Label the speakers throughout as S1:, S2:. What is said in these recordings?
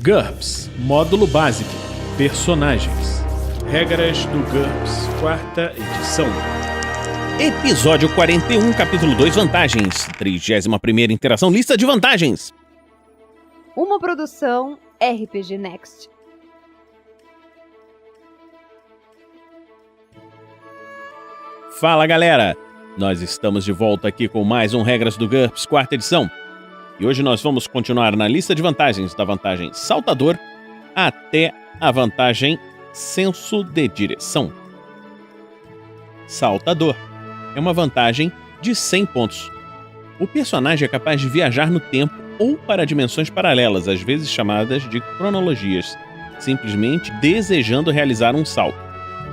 S1: GURPS Módulo Básico Personagens. Regras do GURPS, 4ª edição.
S2: Episódio 41, capítulo 2, Vantagens. 31ª interação, lista de vantagens.
S3: Uma produção RPG Next.
S2: Fala, galera! Nós estamos de volta aqui com mais um Regras do GURPS, 4ª edição. E hoje nós vamos continuar na lista de vantagens, da vantagem Saltador até a vantagem Senso de Direção. Saltador é uma vantagem de 100 pontos. O personagem é capaz de viajar no tempo ou para dimensões paralelas, às vezes chamadas de cronologias, simplesmente desejando realizar um salto.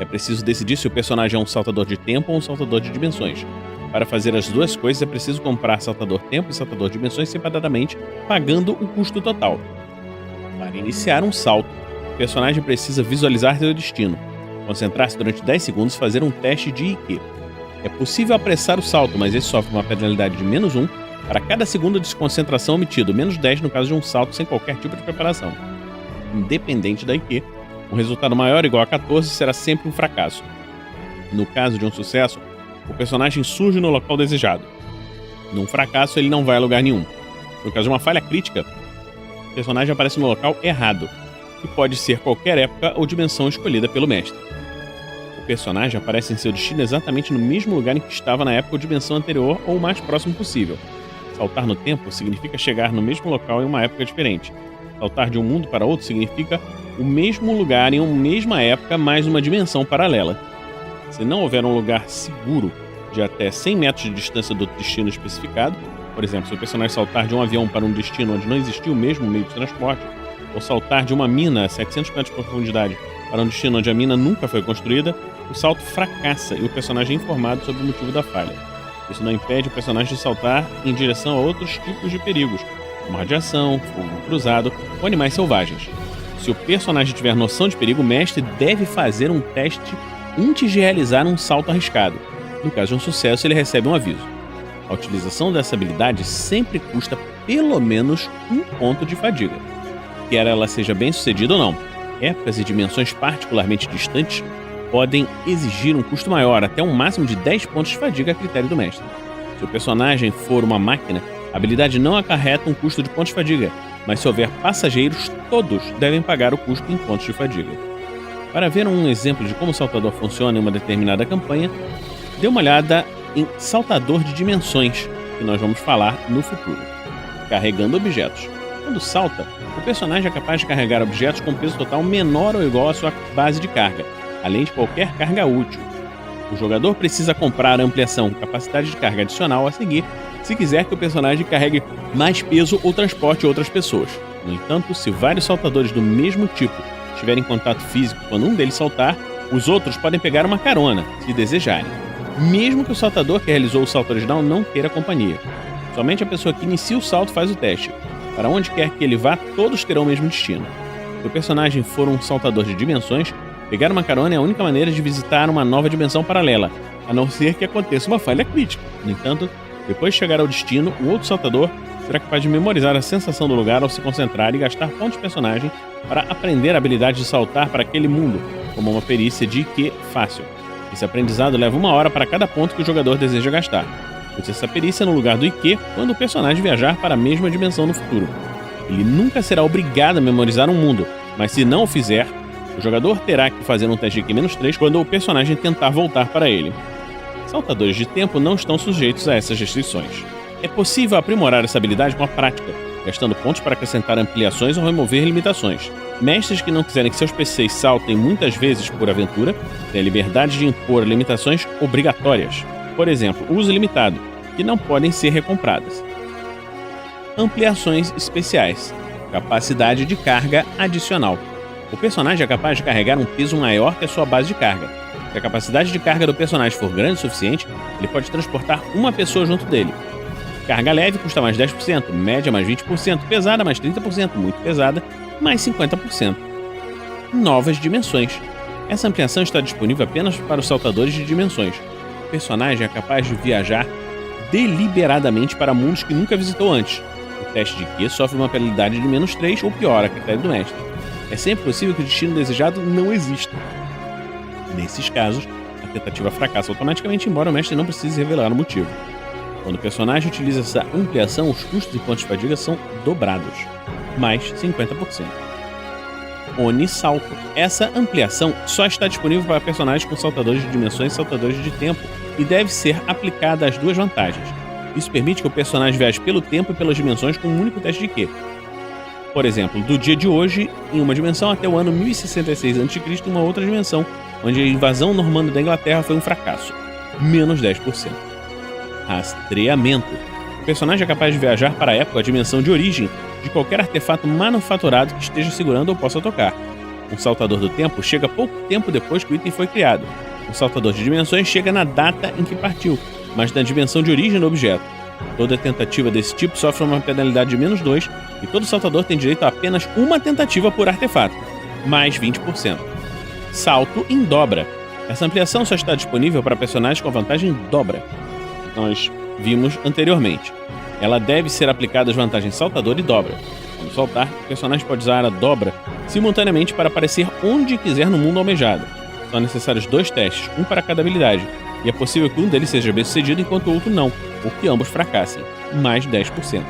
S2: É preciso decidir se o personagem é um saltador de tempo ou um saltador de dimensões. Para fazer as duas coisas é preciso comprar saltador tempo e saltador dimensões separadamente, pagando o custo total. Para iniciar um salto, o personagem precisa visualizar seu destino, concentrar-se durante 10 segundos e fazer um teste de IQ. É possível apressar o salto, mas ele sofre uma penalidade de -1 para cada segundo de concentração omitido, -10 no caso de um salto sem qualquer tipo de preparação. Independente da IQ, um resultado maior ou igual a 14 será sempre um fracasso. No caso de um sucesso, o personagem surge no local desejado. Num fracasso, ele não vai a lugar nenhum. No caso de uma falha crítica, o personagem aparece no local errado, que pode ser qualquer época ou dimensão escolhida pelo mestre. O personagem aparece em seu destino exatamente no mesmo lugar em que estava na época ou dimensão anterior ou o mais próximo possível. Saltar no tempo significa chegar no mesmo local em uma época diferente. Saltar de um mundo para outro significa o mesmo lugar em uma mesma época mais uma dimensão paralela. Se não houver um lugar seguro de até 100 metros de distância do destino especificado, por exemplo, se o personagem saltar de um avião para um destino onde não existiu o mesmo meio de transporte, ou saltar de uma mina a 700 metros de profundidade para um destino onde a mina nunca foi construída, o salto fracassa e o personagem é informado sobre o motivo da falha. Isso não impede o personagem de saltar em direção a outros tipos de perigos, como radiação, fogo cruzado ou animais selvagens. Se o personagem tiver noção de perigo, o mestre deve fazer um teste antes de realizar um salto arriscado. No caso de um sucesso, ele recebe um aviso. A utilização dessa habilidade sempre custa pelo menos 1 ponto de fadiga, quer ela seja bem sucedida ou não. Épocas e dimensões particularmente distantes podem exigir um custo maior, até um máximo de 10 pontos de fadiga a critério do mestre. Se o personagem for uma máquina, a habilidade não acarreta um custo de pontos de fadiga, mas se houver passageiros, todos devem pagar o custo em pontos de fadiga. Para ver um exemplo de como o saltador funciona em uma determinada campanha, dê uma olhada em Saltador de Dimensões, que nós vamos falar no futuro. Carregando objetos. Quando salta, o personagem é capaz de carregar objetos com peso total menor ou igual à sua base de carga, além de qualquer carga útil. O jogador precisa comprar a ampliação capacidade de carga adicional a seguir, se quiser que o personagem carregue mais peso ou transporte outras pessoas. No entanto, se vários saltadores do mesmo tipo estiverem em contato físico quando um deles saltar, os outros podem pegar uma carona, se desejarem, mesmo que o saltador que realizou o salto original não queira companhia. Somente a pessoa que inicia o salto faz o teste. Para onde quer que ele vá, todos terão o mesmo destino. Se o personagem for um saltador de dimensões, pegar uma carona é a única maneira de visitar uma nova dimensão paralela, a não ser que aconteça uma falha crítica. No entanto, depois de chegar ao destino, o outro saltador será capaz de memorizar a sensação do lugar ao se concentrar e gastar pontos de personagem para aprender a habilidade de saltar para aquele mundo, como uma perícia de IQ fácil. Esse aprendizado leva 1 hora para cada ponto que o jogador deseja gastar. Use essa perícia no lugar do IQ quando o personagem viajar para a mesma dimensão no futuro. Ele nunca será obrigado a memorizar um mundo, mas se não o fizer, o jogador terá que fazer um teste de IQ-3 quando o personagem tentar voltar para ele. Saltadores de tempo não estão sujeitos a essas restrições. É possível aprimorar essa habilidade com a prática, gastando pontos para acrescentar ampliações ou remover limitações. Mestres que não quiserem que seus PCs saltem muitas vezes por aventura têm a liberdade de impor limitações obrigatórias. Por exemplo, uso limitado, que não podem ser recompradas. Ampliações especiais. Capacidade de carga adicional. O personagem é capaz de carregar um peso maior que a sua base de carga. Se a capacidade de carga do personagem for grande o suficiente, ele pode transportar uma pessoa junto dele. Carga leve custa mais 10%, média mais 20%, pesada mais 30%, muito pesada mais 50%. Novas dimensões. Essa ampliação está disponível apenas para os saltadores de dimensões. O personagem é capaz de viajar deliberadamente para mundos que nunca visitou antes, O teste de Q sofre uma penalidade de -3 ou pior, a critério do mestre. É sempre possível que o destino desejado não exista. Nesses casos, a tentativa fracassa automaticamente, embora o mestre não precise revelar o motivo. Quando o personagem utiliza essa ampliação, os custos e pontos de fadiga são dobrados, mais 50%. Oni Salto. Essa ampliação só está disponível para personagens com saltadores de dimensões e saltadores de tempo e deve ser aplicada às duas vantagens. Isso permite que o personagem viaje pelo tempo e pelas dimensões com um único teste de Q. Por exemplo, do dia de hoje, em uma dimensão, até o ano 1066 a.C. em uma outra dimensão, onde a invasão normanda da Inglaterra foi um fracasso, menos 10%. Rastreamento. O personagem é capaz de viajar para a época, a dimensão de origem, de qualquer artefato manufaturado que esteja segurando ou possa tocar. Um saltador do tempo chega pouco tempo depois que o item foi criado. Um saltador de dimensões chega na data em que partiu, mas na dimensão de origem do objeto. Toda tentativa desse tipo sofre uma penalidade de -2 e todo saltador tem direito a apenas uma tentativa por artefato, mais 20%. Salto em dobra. Essa ampliação só está disponível para personagens com vantagem dobra. Nós vimos anteriormente. Ela deve ser aplicada às vantagens saltador e dobra. Quando saltar, o personagem pode usar a dobra simultaneamente para aparecer onde quiser no mundo almejado. São necessários 2 testes, um para cada habilidade, e é possível que um deles seja bem sucedido enquanto o outro não, ou que ambos fracassem, mais 10%.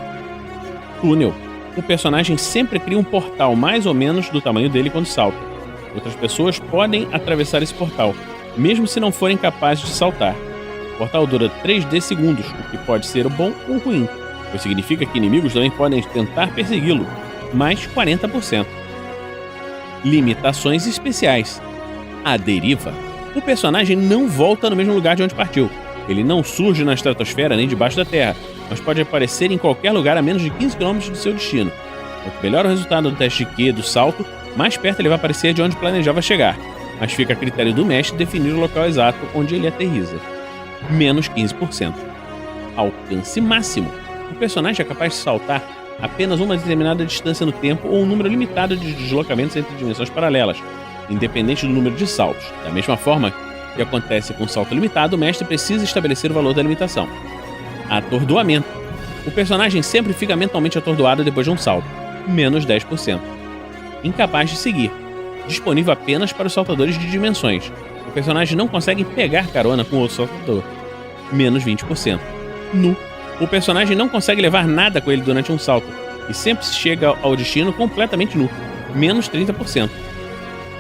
S2: Túnel. O personagem sempre cria um portal mais ou menos do tamanho dele quando salta. Outras pessoas podem atravessar esse portal, mesmo se não forem capazes de saltar. O portal dura 3D segundos, o que pode ser bom ou ruim, pois significa que inimigos também podem tentar persegui-lo, mais 40%. Limitações especiais. A deriva. O personagem não volta no mesmo lugar de onde partiu. Ele não surge na estratosfera nem debaixo da Terra, mas pode aparecer em qualquer lugar a menos de 15 km do seu destino. Quanto melhor o resultado do teste de Q do salto, mais perto ele vai aparecer de onde planejava chegar, mas fica a critério do mestre definir o local exato onde ele aterriza. Menos 15%. Alcance máximo. O personagem é capaz de saltar apenas uma determinada distância no tempo ou um número limitado de deslocamentos entre dimensões paralelas, independente do número de saltos. Da mesma forma que acontece com o salto limitado, o mestre precisa estabelecer o valor da limitação. Atordoamento. O personagem sempre fica mentalmente atordoado depois de um salto. Menos 10%. Incapaz de seguir. Disponível apenas para os saltadores de dimensões. O personagem não consegue pegar carona com outro saltador. Menos 20%. Nu. O personagem não consegue levar nada com ele durante um salto e sempre chega ao destino completamente nu. Menos 30%.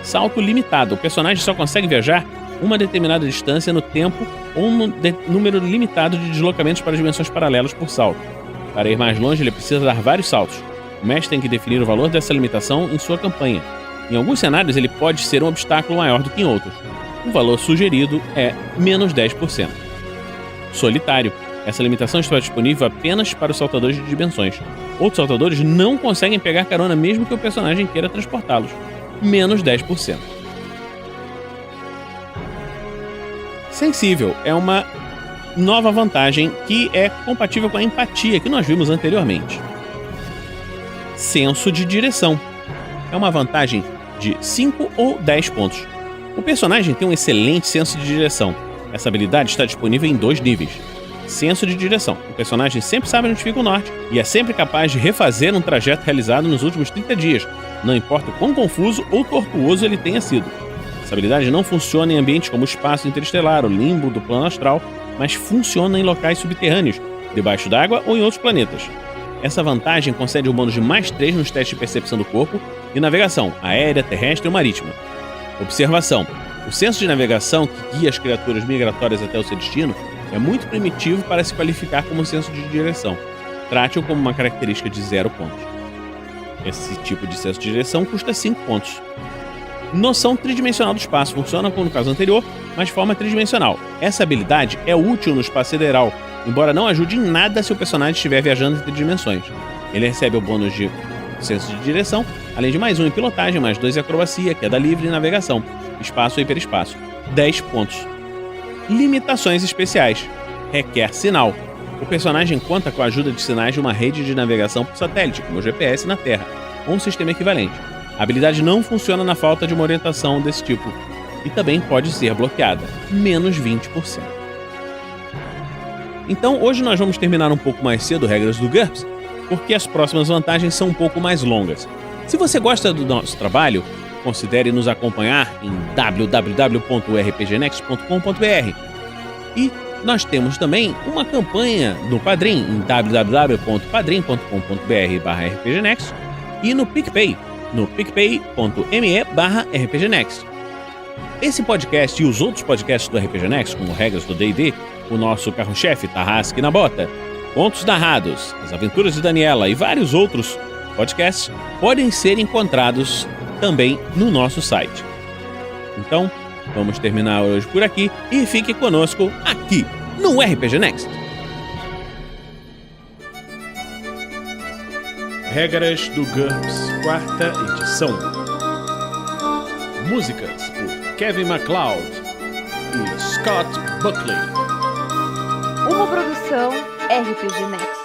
S2: Salto limitado. O personagem só consegue viajar uma determinada distância no tempo ou um número limitado de deslocamentos para dimensões paralelas por salto. Para ir mais longe, ele precisa dar vários saltos. O mestre tem que definir o valor dessa limitação em sua campanha. Em alguns cenários, ele pode ser um obstáculo maior do que em outros. O valor sugerido é menos 10%. Solitário. Essa limitação está disponível apenas para os saltadores de dimensões. Outros saltadores não conseguem pegar carona mesmo que o personagem queira transportá-los. Menos 10%. Sensível é uma nova vantagem que é compatível com a empatia que nós vimos anteriormente. Senso de direção. É uma vantagem de 5 ou 10 pontos. O personagem tem um excelente senso de direção. Essa habilidade está disponível em 2 níveis. Senso de direção. O personagem sempre sabe onde fica o norte e é sempre capaz de refazer um trajeto realizado nos últimos 30 dias, não importa o quão confuso ou tortuoso ele tenha sido. Essa habilidade não funciona em ambientes como o espaço interestelar, o limbo do plano astral, mas funciona em locais subterrâneos, debaixo d'água ou em outros planetas. Essa vantagem concede um bônus de mais 3 nos testes de percepção do corpo e navegação aérea, terrestre ou marítima. Observação. O senso de navegação que guia as criaturas migratórias até o seu destino é muito primitivo para se qualificar como senso de direção. Trate-o como uma característica de 0 pontos. Esse tipo de senso de direção custa 5 pontos. Noção tridimensional do espaço funciona como no caso anterior, mas de forma tridimensional. Essa habilidade é útil no espaço sideral, embora não ajude em nada se o personagem estiver viajando entre dimensões. Ele recebe o bônus de senso de direção, além de mais 1 em pilotagem, mais 2 em acrobacia, queda livre e navegação, espaço e hiperespaço. 10 pontos. Limitações especiais. Requer sinal. O personagem conta com a ajuda de sinais de uma rede de navegação por satélite, como o GPS na Terra, ou um sistema equivalente. A habilidade não funciona na falta de uma orientação desse tipo, e também pode ser bloqueada. Menos 20%. Então, hoje nós vamos terminar um pouco mais cedo regras do GURPS, porque as próximas vantagens são um pouco mais longas. Se você gosta do nosso trabalho, considere nos acompanhar em www.rpgnext.com.br. E nós temos também uma campanha no Padrim em www.padrim.com.br/rpgnext e no PicPay, no picpay.me/rpgnext. Esse podcast e os outros podcasts do RPG Next, como Regras do D&D, o nosso carro-chefe Tarrasque na Bota, Contos Narrados, As Aventuras de Daniela e vários outros podcasts podem ser encontrados também no nosso site. Então, vamos terminar hoje por aqui e fique conosco aqui no RPG Next.
S1: Regras do GURPS, 4ª edição. Músicas por Kevin MacLeod e Scott Buckley.
S3: Uma produção RPG Next.